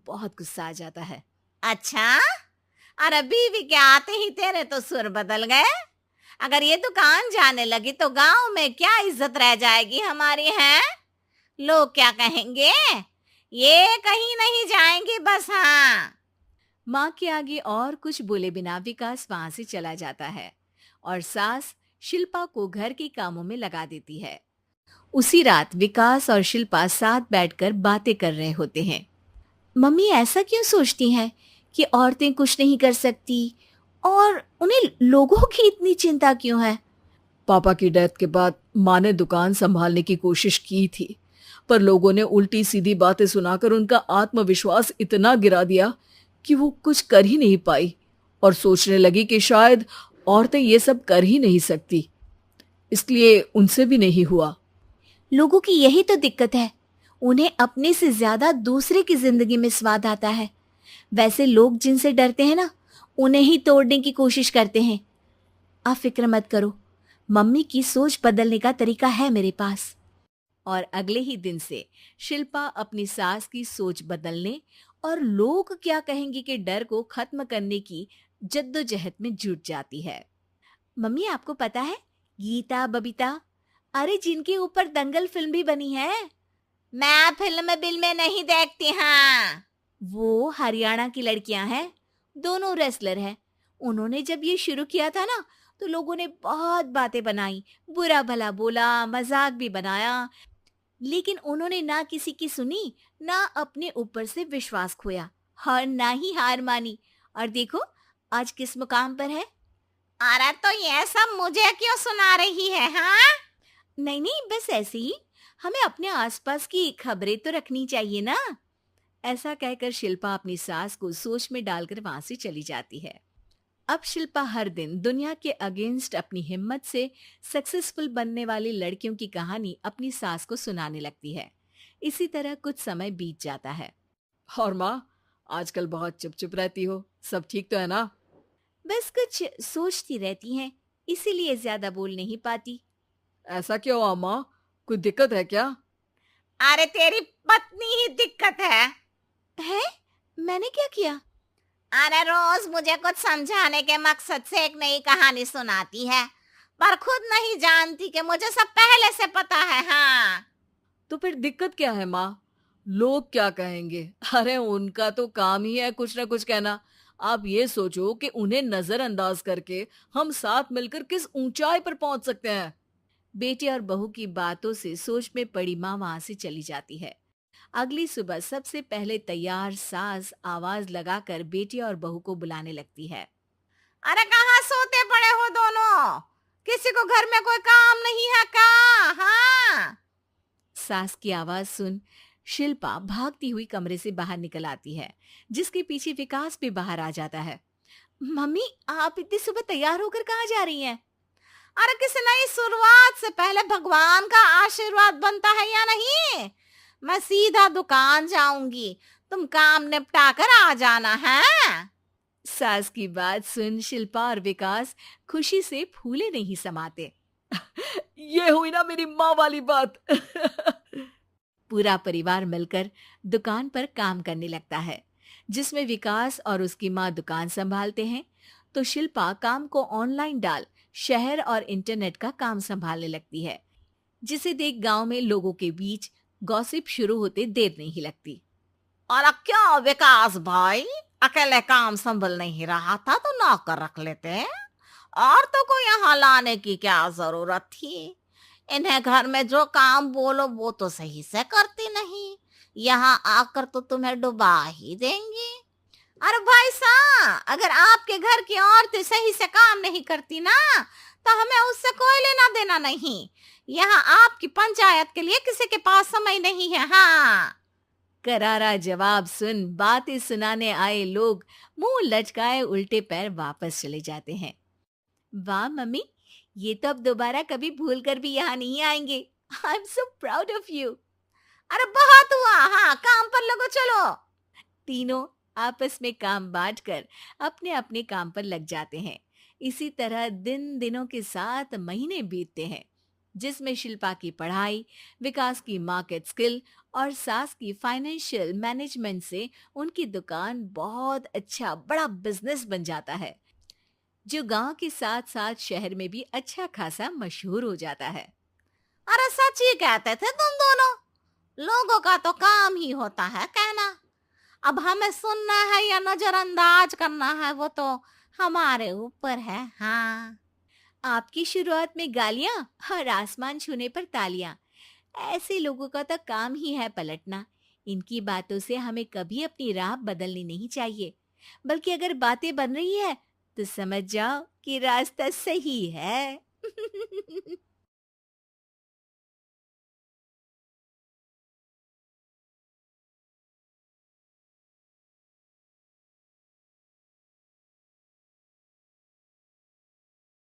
बहुत गुस्सा आ जाता है। अच्छा, अरे बीवी के आते ही तेरे तो सुर बदल गए। अगर ये दुकान जाने लगी तो गांव में क्या इज्जत रह जाएगी हमारी, है? लोग क्या कहेंगे? ये कहीं नहीं जाएंगी बस। हाँ। माँ के आगे और कुछ बोले बिना विकास वहां से चला जाता है और सास शिल्पा को घर के कामों में लगा देती है। उसी रात विकास और शिल्पा साथ बैठकर बातें कर रहे होते हैं। मम्मी ऐसा क्यों सोचती हैं कि औरतें कुछ नहीं कर सकती और उन्हें लोगों की इतनी चिंता क्यों है? पापा की डेथ के बाद माँ ने दुकान संभालने की कोशिश की थी, पर लोगों ने उल्टी सीधी बातें सुनाकर उनका आत्मविश्वास इतना गिरा दिया कि वो कुछ कर ही नहीं पाई और सोचने लगी कि शायद औरतें ये सब कर ही नहीं सकती, इसलिए उनसे भी नहीं हुआ। लोगों की यही तो दिक्कत है, उन्हें अपने से ज्यादा दूसरे की जिंदगी में स्वाद आता है। वैसे लोग जिनसे डरते हैं ना, उन्हें ही तोड़ने की कोशिश करते हैं। आप फिक्र मत करो, मम्मी की सोच बदलने का तरीका है मेरे पास। और अगले ही दिन से शिल्पा अपनी सास की सोच बदलने और लोग क्या कहेंगे के डर को खत्म करने की जद्दोजहद में जुट जाती है। मम्मी आपको पता है, गीता बबीता, अरे जिनके ऊपर दंगल फिल्म भी बनी है, मैं फिल्म बिल में नहीं देखती। हाँ। वो हरियाणा की लड़कियां हैं, दोनों रेसलर हैं। उन्होंने जब ये शुरू किया था ना, तो लोगों ने बहुत बातें बनाई, बुरा भला बोला, मजाक भी बनाया, लेकिन उन्होंने ना किसी की सुनी, ना अपने ऊपर से विश्वास खोया और ना ही हार मानी। और देखो आज किस मुकाम पर है। अरे तो ये सब मुझे क्यों सुना रही है? हाँ। नहीं नहीं, बस ऐसे ही, हमें अपने आसपास की खबरें तो रखनी चाहिए ना। ऐसा कहकर शिल्पा अपनी सास को सोच में डालकर वहां से चली जाती है। अब शिल्पा हर दिन दुनिया के अगेंस्ट अपनी हिम्मत से सक्सेसफुल बनने वाली लड़कियों की कहानी अपनी सास को सुनाने लगती है। इसी तरह कुछ समय बीत जाता है। और माँ, आजकल बहुत चुप चुप रहती हो, सब ठीक तो है ना? बस कुछ सोचती रहती हैं, इसीलिए ज्यादा बोल नहीं पाती। ऐसा क्यों हुआ माँ, कोई दिक्कत है क्या? अरे तेरी पत्नी ही दिक्कत है? मैंने क्या किया? अरे रोज मुझे कुछ समझाने के मकसद से एक नई कहानी सुनाती है, पर खुद नहीं जानती कि मुझे सब पहले से पता है। हाँ। तो फिर दिक्कत क्या है माँ? लोग क्या कहेंगे? अरे उनका तो काम ही है कुछ ना कुछ कहना। आप ये सोचो कि उन्हें नजरअंदाज करके हम साथ मिलकर किस ऊंचाई पर पहुंच सकते हैं। बेटे और बहू की बातों से सोच में पड़ी माँ वहां से चली जाती है। अगली सुबह सबसे पहले तैयार सास आवाज लगाकर बेटे और बहू को बुलाने लगती है। अरे कहाँ सोते पड़े हो दोनों? किसी को घर में कोई काम नहीं है क्या? हाँ। सास की आवाज सुन शिल्पा भागती हुई कमरे से बाहर निकल आती है, जिसके पीछे विकास भी बाहर आ जाता है। मम्मी, आप इतनी सुबह तैयार होकर कहाँ जा रही हैं? अरे किसी नई शुरुआत से पहले भगवान का आशीर्वाद बनता है या नहीं? मैं सीधा दुकान जाऊंगी, तुम काम निपटा कर आ जाना है। सास की बात सुन शिल्पा और विकास खुशी से फूले नहीं समाते। ये हुई ना मेरी माँ वाली बात। पूरा परिवार मिलकर दुकान पर काम करने लगता है, जिसमें विकास और उसकी माँ दुकान संभालते हैं, तो शिल्पा काम को ऑनलाइन डाल शहर और इंटरनेट का काम संभालने लगती है, जिसे देख गांव में लोगों के बीच गॉसिप शुरू होते देर नहीं लगती। और अब क्या विकास भाई, अकेले काम संभल नहीं रहा था तो नौकर रख लेते, और तो को यहाँ लाने की क्या जरूरत थी? इन्हें घर में जो काम बोलो वो तो सही से करती नहीं, यहाँ आकर तो तुम्हें डुबा ही देंगी। अरे भाई साहब, अगर आपके घर की औरतें सही से काम नहीं करती ना, तो हमें उससे कोई लेना देना नहीं। यहाँ आपकी पंचायत के लिए किसी के पास समय नहीं है। हाँ। करारा जवाब सुन बातें सुनाने आए लोग मुंह लचकाए उल्टे पैर वापस चले जाते हैं। वाह मम्मी, ये तो अब दोबारा कभी भूल कर भी यहाँ नहीं आएंगे। I am so proud of you. अरे बहुत हुआ, हाँ काम पर लगो चलो। तीनों आपस में काम बांटकर अपने अपने काम पर लग जाते हैं। इसी तरह दिन दिनों के साथ महीने बीतते हैं। जिसमें शिल्पा की पढ़ाई, विकास की मार्केट स्किल और सास की फाइनेंशियल मैनेजमेंट से उनकी दुकान बहुत अच्छा बड़ा बिजनेस बन जाता है, जो गांव के साथ साथ शहर में भी अच्छा खासा मशहूर हो जाता है। अरे सच ही कहते थे तुम दोनों। लोगों का तो काम ही होता है कहना। अब हमें सुनना है या नजरअंदाज करना है वो तो हमारे ऊपर है। हाँ। आपकी शुरुआत में गालियां और आसमान छूने पर तालियां, ऐसे लोगों का तो काम ही है पलटना। इनकी बातों से हमें कभी अपनी राह बदलनी नहीं चाहिए, बल्कि अगर बातें बन रही है तो समझ जाओ कि रास्ता सही है।